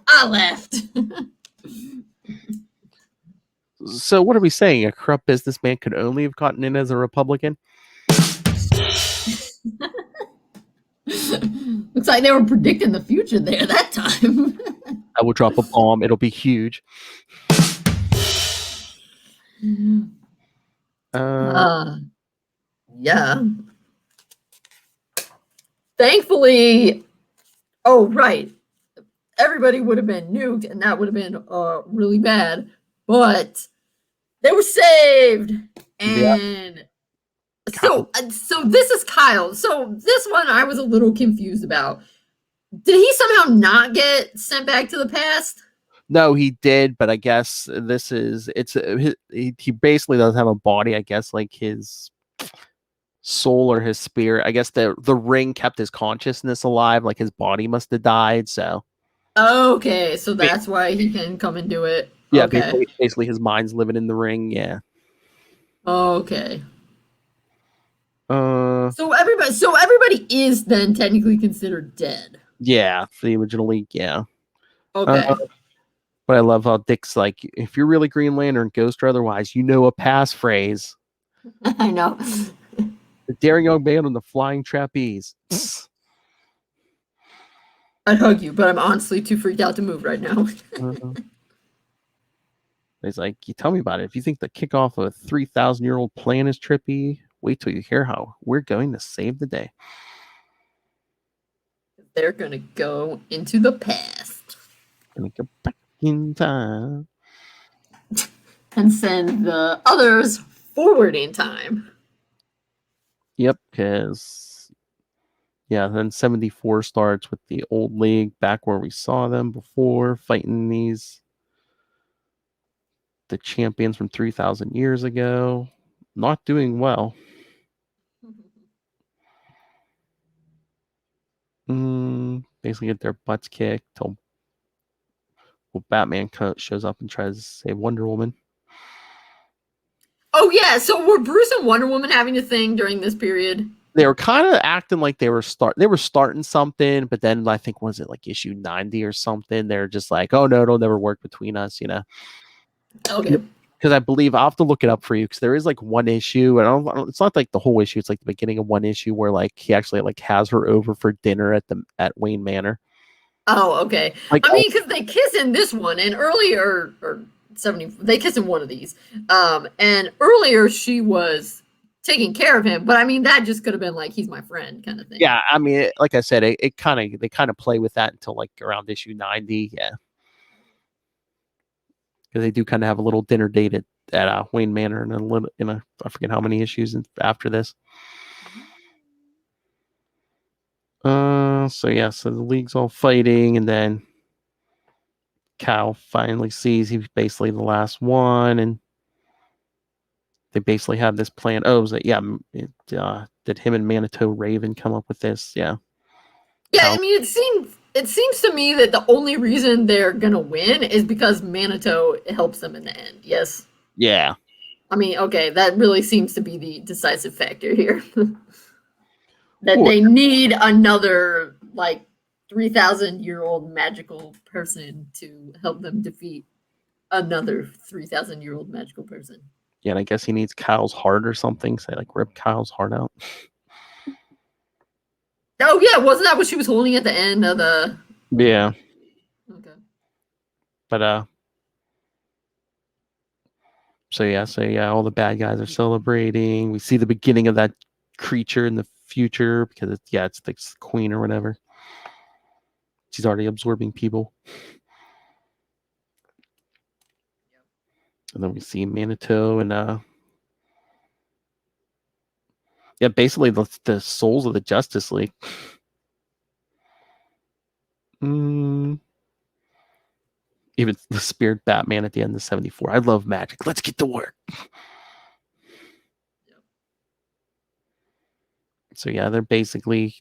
I laughed. So what are we saying? A corrupt businessman could only have gotten in as a Republican? Looks like they were predicting the future there that time. I will drop a bomb. It'll be huge. Yeah. Thankfully, oh, right. Everybody would have been nuked, and that would have been really bad. But they were saved. And so this is Kyle. So this one I was a little confused about. Did he somehow not get sent back to the past? No, he did, but I guess he basically doesn't have a body. I guess like his soul or his spirit. I guess the ring kept his consciousness alive. Like his body must have died. So okay, so that's why he can come and do it. Yeah, okay. basically his mind's living in the ring. Yeah. Okay. So everybody is then technically considered dead. Yeah, the original league. Yeah. Okay. But I love how Dick's like, "If you're really Green Lantern, Ghost or otherwise, you know a passphrase." I know. The daring young man on the flying trapeze. I'd hug you, but I'm honestly too freaked out to move right now. He's like, "You tell me about it. If you think the kickoff of a 3,000-year-old plan is trippy, wait till you hear how we're going to save the day." They're going to go into the past. Gonna go back in time. And send the others forward in time. Yep, because then 74 starts with the old league back where we saw them before, fighting the champions from 3,000 years ago. Not doing well. Basically get their butts kicked till Batman shows up and tries to save Wonder Woman. Oh yeah, so were Bruce and Wonder Woman having a thing during this period? They were kind of acting like they were starting something, but then I think was it like issue 90 or something? They're just like, "Oh no, it'll never work between us," you know. Okay. Because I believe I'll have to look it up for you because there is like one issue, and it's not like the whole issue. It's like the beginning of one issue where like he actually like has her over for dinner at Wayne Manor. Oh, okay. Like, I mean, because they kiss in this one, and earlier, or 70, they kiss in one of these. And earlier she was taking care of him, but I mean, that just could have been like, he's my friend kind of thing. yeah, I mean, like I said, they kind of play with that until like around issue 90. Yeah. Because they do kind of have a little dinner date at Wayne Manor and I forget how many issues after this. So the League's all fighting, and then Cal finally sees he's basically the last one, and they basically have this plan. Oh, did him and Manitou Raven come up with this? Yeah. Yeah, Cal, I mean, it seems to me that the only reason they're gonna win is because Manitou helps them in the end. Yes. yeah. I mean, okay, that really seems to be the decisive factor here. That they need another, like, 3,000-year-old magical person to help them defeat another 3,000-year-old magical person. Yeah, and I guess he needs Kyle's heart or something. So like rip Kyle's heart out. Oh, yeah, wasn't that what she was holding at the end of the... Yeah. Okay. But, So all the bad guys are celebrating. We see the beginning of that creature in the future because it's the queen or whatever. She's already absorbing people. And then we see Manitou and basically the souls of the Justice League. Even the Spirit Batman at the end of 74. I love magic. Let's get to work. So they're basically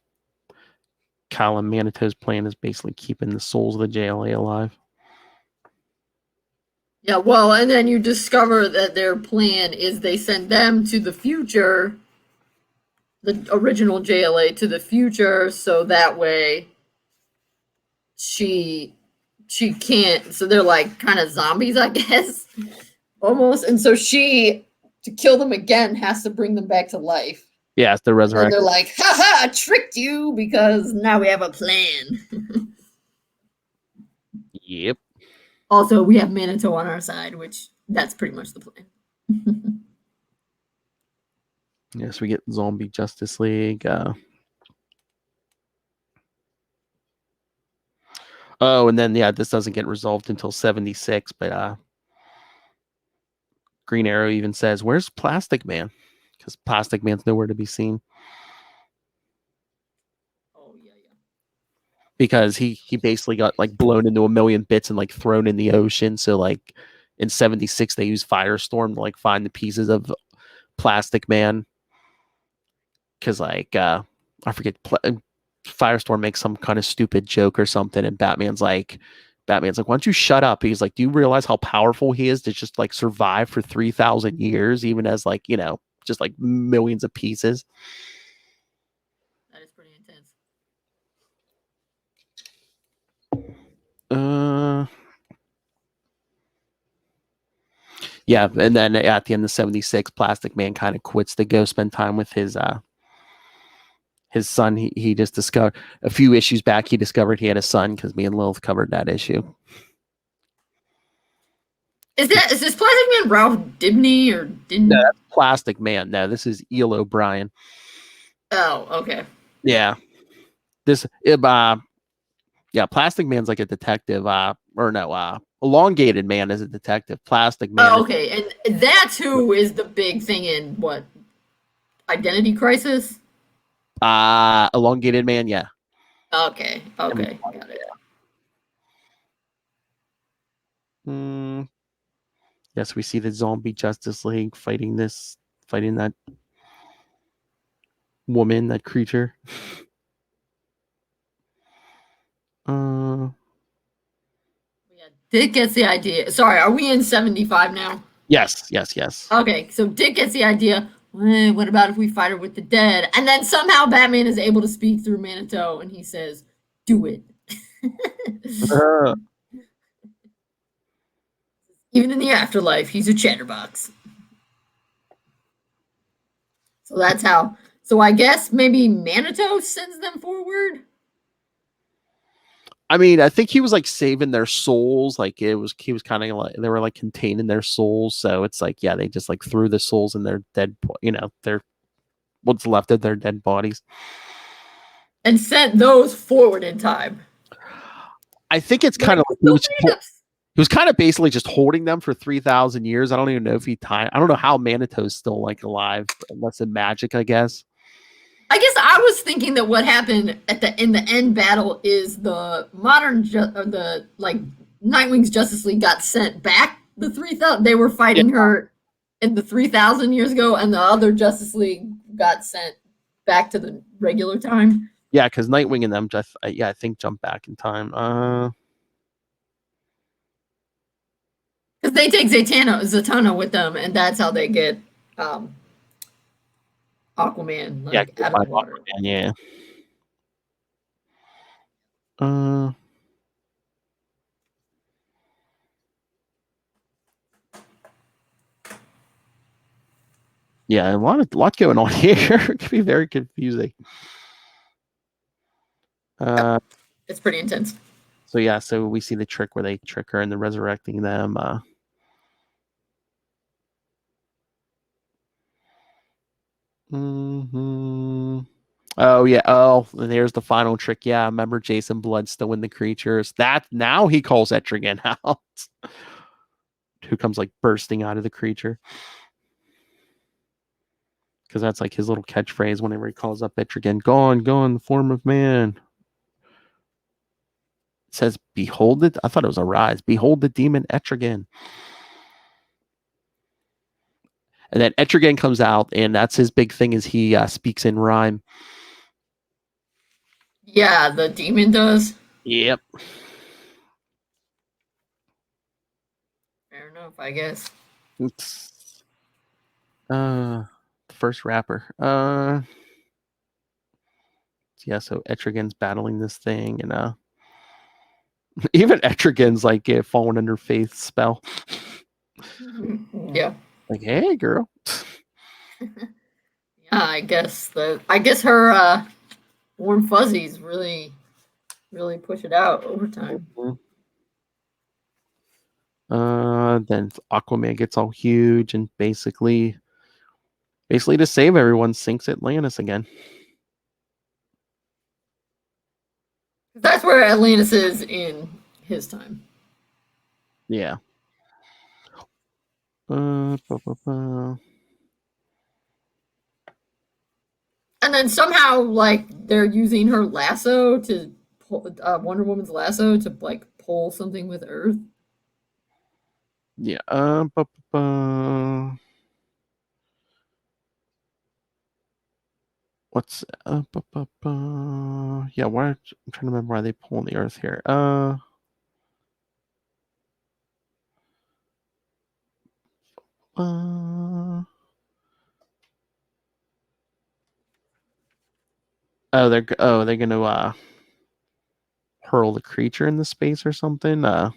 Kyle and Manitou's plan is basically keeping the souls of the JLA alive. Yeah, well, and then you discover that their plan is they send them to the future, the original JLA to the future, so that way she can't, so they're like kind of zombies, I guess, almost. And so she, to kill them again, has to bring them back to life. Yeah, it's the resurrection. And they're like, haha, I tricked you because now we have a plan. Yep. Also, we have Manitou on our side, which that's pretty much the plan. Yes, we get Zombie Justice League. And then this doesn't get resolved until 76, but Green Arrow even says, "Where's Plastic Man?" Because Plastic Man's nowhere to be seen. Oh yeah. Because he basically got like blown into a million bits and like thrown in the ocean. So like in 76 they use Firestorm to like find the pieces of Plastic Man. Because like I forget, Firestorm makes some kind of stupid joke or something, and Batman's like, why don't you shut up? He's like, do you realize how powerful he is to just like survive for 3,000 years, even as like, just like millions of pieces? That is pretty intense. Yeah, and then at the end of 76, Plastic Man kind of quits to go spend time with his son. He just discovered a few issues back, he discovered he had a son because me and Lilith covered that issue. Is this Plastic Man Ralph Dibny or didn't? No, that's Plastic Man. No, this is Eel O'Brien. Oh, okay. Yeah. Plastic Man's like a detective, Elongated Man is a detective. Plastic Man. Oh, okay, and that's who is the big thing in what? Identity Crisis? Elongated Man, yeah. Okay, got it. Yes, we see the Zombie Justice League fighting that woman, that creature. Dick gets the idea. Sorry, are we in 75 now? Yes. Okay, so Dick gets the idea. What about if we fight her with the dead? And then somehow Batman is able to speak through Manitou, and he says, "Do it." Even in the afterlife, he's a chatterbox. So that's how. So I guess maybe Manitou sends them forward. I mean, I think he was like saving their souls. Like he was kind of like they were like containing their souls. So it's like, yeah, they just like threw the souls in their dead, their what's left of their dead bodies. And sent those forward in time. I think it's kind of like he was kind of basically just holding them for 3,000 years. I don't even know if he tied. I don't know how Manito's still like alive, unless in magic, I guess. I guess I was thinking that what happened in the end battle is the Nightwing's Justice League got sent back the 3,000. They were fighting her in the 3,000 years ago, and the other Justice League got sent back to the regular time. Yeah, because Nightwing and them just I think jump back in time. Because they take Zatanna with them, and that's how they get Aquaman out of the water. Aquaman, yeah. Yeah, a lot going on here. It could be very confusing. It's pretty intense. So yeah, so we see the trick where they trick her into resurrecting them. Oh yeah. Oh, and there's the final trick. Yeah, remember Jason Blood still in the creatures. That now he calls Etrigan out, who comes like bursting out of the creature. Because that's like his little catchphrase whenever he calls up Etrigan. Gone, the form of man. It says, behold it. I thought it was a rise. Behold the demon Etrigan. And then Etrigan comes out, and that's his big thing is he speaks in rhyme. Yeah, the demon does. Yep. Fair enough, I guess. It's first rapper. Yeah, so Etrigan's battling this thing, and even Etrigan's like falling under Faith's spell. Yeah. Like, hey, girl. Yeah, I guess her warm fuzzies really push it out over time. Then Aquaman gets all huge and basically to save everyone sinks Atlantis again. That's where Atlantis is in his time. Yeah. And then somehow, like, they're using her lasso to pull, Wonder Woman's lasso to like pull something with Earth. Yeah. What's yeah? Why? I'm trying to remember why they pull on the Earth here. They're gonna hurl the creature into space or something. I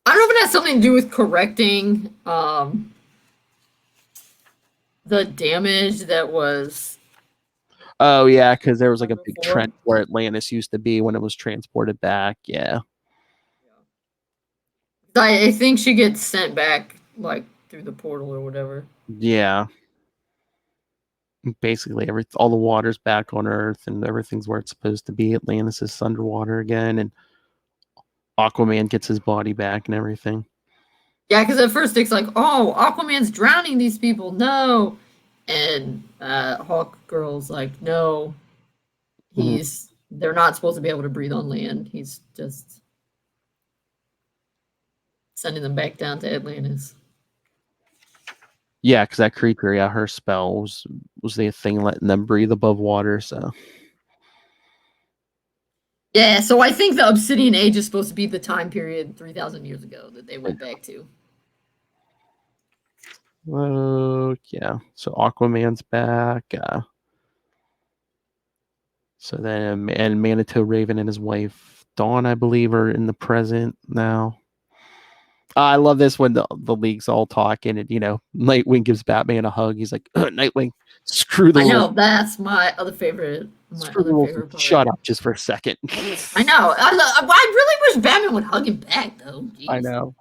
don't know if it has something to do with correcting the damage that was. Oh yeah, because there was like a big trench where Atlantis used to be when it was transported back. Yeah. I think she gets sent back like through the portal or whatever. Yeah. Basically, all the water's back on Earth and everything's where it's supposed to be. Atlantis is underwater again, and Aquaman gets his body back and everything. Yeah, because at first it's like, oh, Aquaman's drowning these people. No. And Hawk Girl's like, no. They're not supposed to be able to breathe on land. He's just sending them back down to Atlantis. Yeah, because that creature, her spell was the thing letting them breathe above water, so. Yeah, so I think the Obsidian Age is supposed to be the time period 3,000 years ago that they went back to. Yeah. So Aquaman's back. So then, and Manitou Raven and his wife Dawn, I believe, are in the present now. I love this when the league's all talking and Nightwing gives Batman a hug. He's like, Nightwing, screw the I know rules. that's my other favorite. My Screw the other rules. favorite part. Shut up just for a second. I know. I really wish Batman would hug him back, though. Jeez. I know.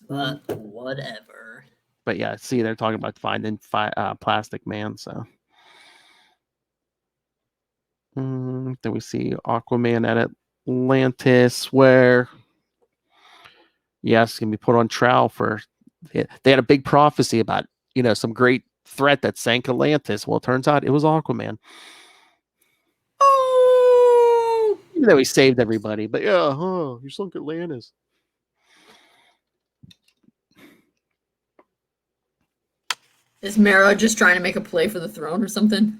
But whatever. But yeah, see, they're talking about finding Plastic Man. So then we see Aquaman at Atlantis, where yes, can be put on trial for. They had a big prophecy about some great threat that sank Atlantis. Well, it turns out it was Aquaman. Oh, Even though he saved everybody, but yeah, you sunk Atlantis. is Mara just trying to make a play for the throne or something?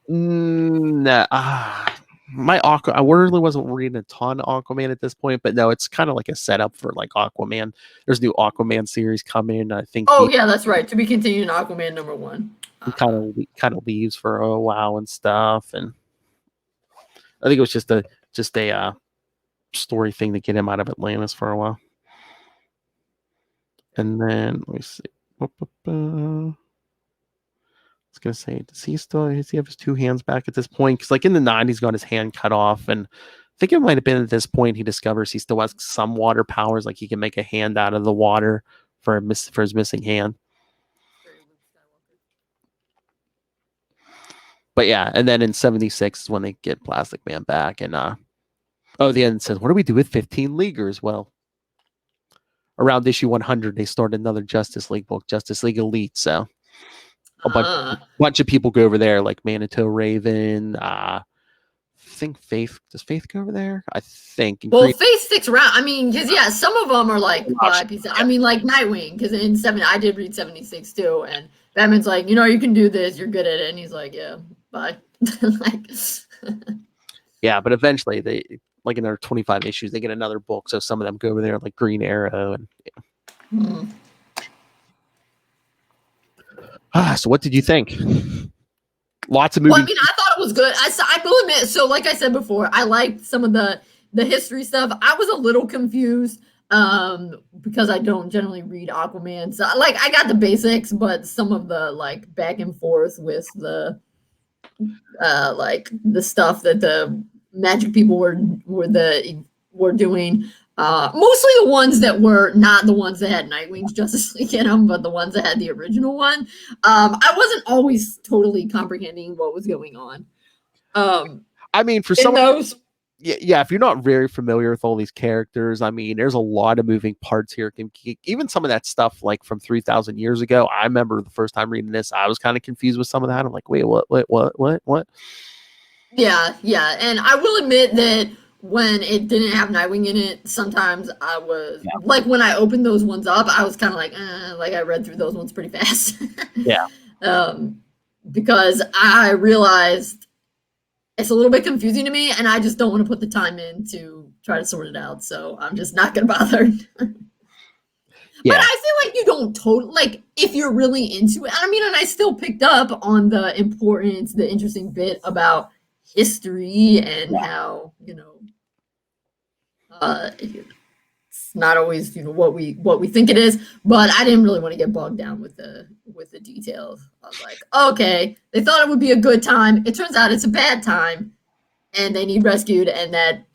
Nah, I really wasn't reading a ton of Aquaman at this point, but no, it's kind of like a setup for like Aquaman. There's a new Aquaman series coming. I think. Oh yeah, that's right. To be continued in Aquaman #1. He kind of leaves for a while and stuff, and I think it was just a story thing to get him out of Atlantis for a while. And then let me see. I was gonna say, does he have his two hands back at this point? Because like in the 90s, he got his hand cut off, and I think it might have been at this point he discovers he still has some water powers, like he can make a hand out of the water for his missing hand. But yeah, and then in 76 is when they get Plastic Man back, and the end says, what do we do with 15 Leaguers? Well, around issue 100, they start another Justice League book, Justice League Elite. So a bunch of people go over there, like Manitou Raven. I think Faith. Does Faith go over there? I think. Well, Faith sticks around. I mean, because yeah, some of them are like pieces. I mean, like Nightwing, because I did read 76 too, and Batman's like, you can do this. You're good at it, and he's like, yeah, bye. Yeah, but eventually they, like another 25 issues, they get another book. So some of them go over there, like Green Arrow, and so what did you think? Lots of movies. Well, I mean, I thought it was good. I will admit, so like I said before, I liked some of the history stuff. I was a little confused because I don't generally read Aquaman. So like I got the basics, but some of the like back and forth with the like the stuff that the magic people were doing. Mostly the ones that were not the ones that had Nightwing's Justice League in them, but the ones that had the original one. I wasn't always totally comprehending what was going on. I mean, for some of those, yeah, if you're not very familiar with all these characters, I mean, there's a lot of moving parts here. Even some of that stuff, like from 3,000 years ago, I remember the first time reading this, I was kind of confused with some of that. I'm like, wait, what? Yeah, and I will admit that when it didn't have Nightwing in it, sometimes I was like, when I opened those ones up, I was kind of like I read through those ones pretty fast. Yeah. Because I realized it's a little bit confusing to me, and I just don't want to put the time in to try to sort it out. So I'm just not going to bother. Yeah. But I feel like you don't totally, like, if you're really into it. I mean, and I still picked up on the importance, the interesting bit about history and how, it's not always, what we think it is, but I didn't really want to get bogged down with the details. I was like, okay, they thought it would be a good time. It turns out it's a bad time, and they need rescued, and that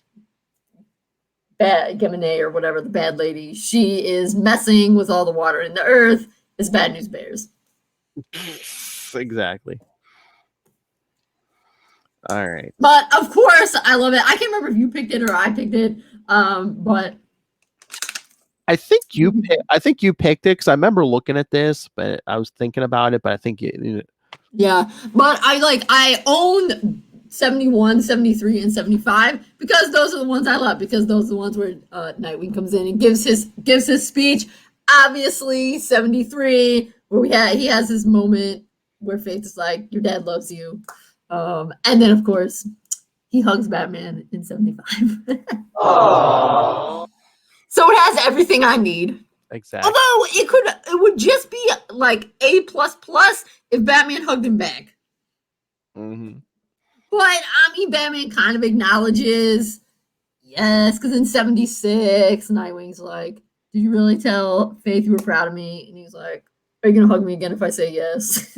bad Gemini or whatever, the bad lady, she is messing with all the water in the earth. It's Bad News Bears. Exactly. All right. But of course, I love it. I can't remember if you picked it or I picked it, but I think you picked it because I remember looking at this, but I was thinking about it. But I think yeah. But I own 71, 73, and 75 because those are the ones I love. Because those are the ones where Nightwing comes in and gives his speech. Obviously, 73 where he has his moment where Faith is like, "Your dad loves you," and then of course he hugs Batman in 75. Aww. So it has everything I need. Exactly. Although it would just be like A++ if Batman hugged him back. Mm-hmm. But I mean, Batman kind of acknowledges yes, because in 76, Nightwing's like, did you really tell Faith you were proud of me? And he's like, are you going to hug me again if I say yes?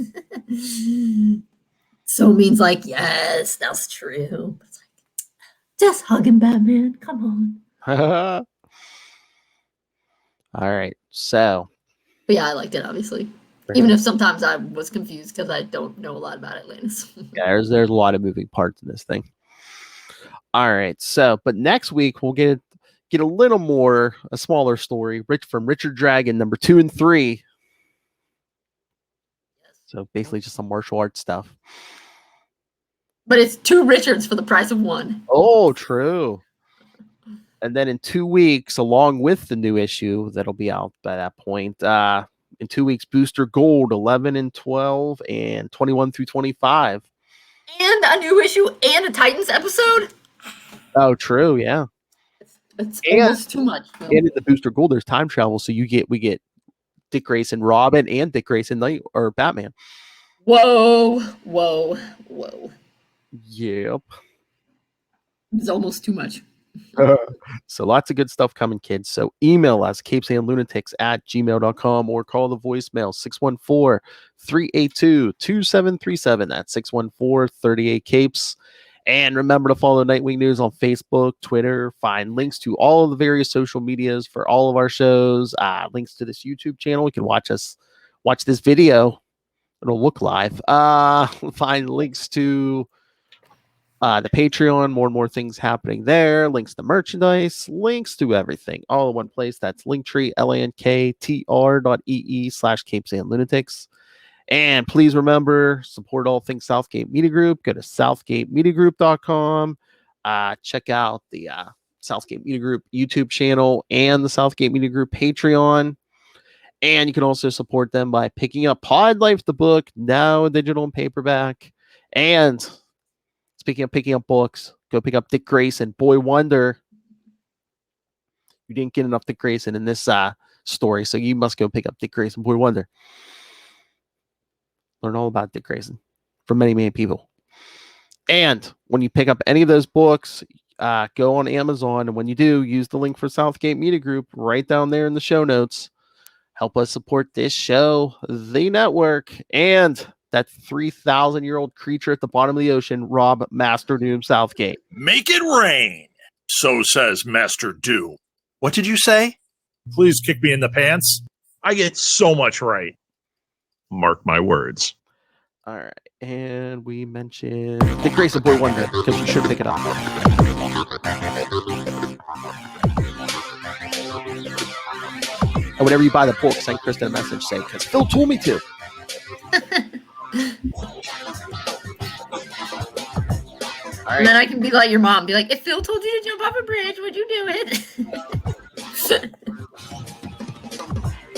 So means like, yes, that's true. It's like, just hugging Batman. Come on. All right. So. But yeah, I liked it, obviously. Even if sometimes I was confused because I don't know a lot about Atlantis. Yeah, there's a lot of moving parts in this thing. All right. So, but next week we'll get a little more, a smaller story from Richard Dragon, number 2 and 3. So basically just some martial arts stuff. But it's 2 Richards for the price of 1. Oh, true. And then in 2 weeks, along with the new issue that'll be out by that point, in 2 weeks, Booster Gold 11 and 12 and 21 through 25. And a new issue and a Titans episode? Oh, true. Yeah. It's almost too much. And in the Booster Gold, there's time travel. So we get Dick Grayson, Robin, and Dick Grayson, or Batman. Whoa. Yep. It's almost too much. So lots of good stuff coming, kids. So email us, capesandlunatics@gmail.com, or call the voicemail 614-382-2737. That's 614-38-CAPES. And remember to follow Nightwing News on Facebook, Twitter. Find links to all of the various social medias for all of our shows. Links to this YouTube channel. You can watch this video. It'll look live. Find links to the Patreon, more and more things happening there. Links to merchandise, links to everything, all in one place. That's Linktree, linktr.ee/capesandlunatics. And please remember, support all things Southgate Media Group. Go to southgatemediagroup.com. Check out the Southgate Media Group YouTube channel and the Southgate Media Group Patreon. And you can also support them by picking up Pod Life, the book, now digital and paperback. And speaking of picking up books, go pick up Dick Grayson, Boy Wonder. You didn't get enough Dick Grayson in this story, so you must go pick up Dick Grayson, Boy Wonder. Learn all about Dick Grayson from many, many people. And when you pick up any of those books, go on Amazon. And when you do, use the link for Southgate Media Group right down there in the show notes. Help us support this show, the network, and that 3,000-year-old creature at the bottom of the ocean, Rob Master Doom Southgate. Make it rain, so says Master Doom. What did you say? Please kick me in the pants. I get so much right. Mark my words. All right. And we mentioned Dick Grayson, Boy Wonder, because you should pick it up. And whenever you buy the book, send Kristen a message, say, because Phil told me to. All right. And then I can be like your mom, be like, if Phil told you to jump off a bridge, would you do it?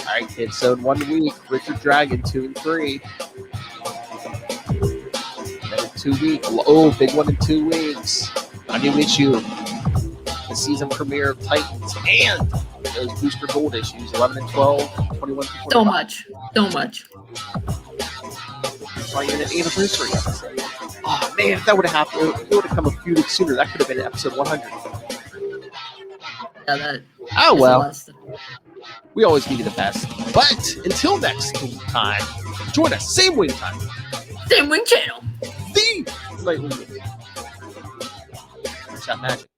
All right, kids. So in 1 week, Richard Dragon 2 and 3. Then in 2 weeks, big one in 2 weeks. A new issue, the season premiere of Titans, and those Booster Gold issues, 11 and 12, 21 to 25. So much. It's like an anniversary episode. Oh man, if that would have happened, it would have come a few weeks sooner. That could have been episode 100. Yeah, that. Oh well. We always give you the best. But until next time, join us. Same wing time. Same wing channel. The Nightwing. Shot magic.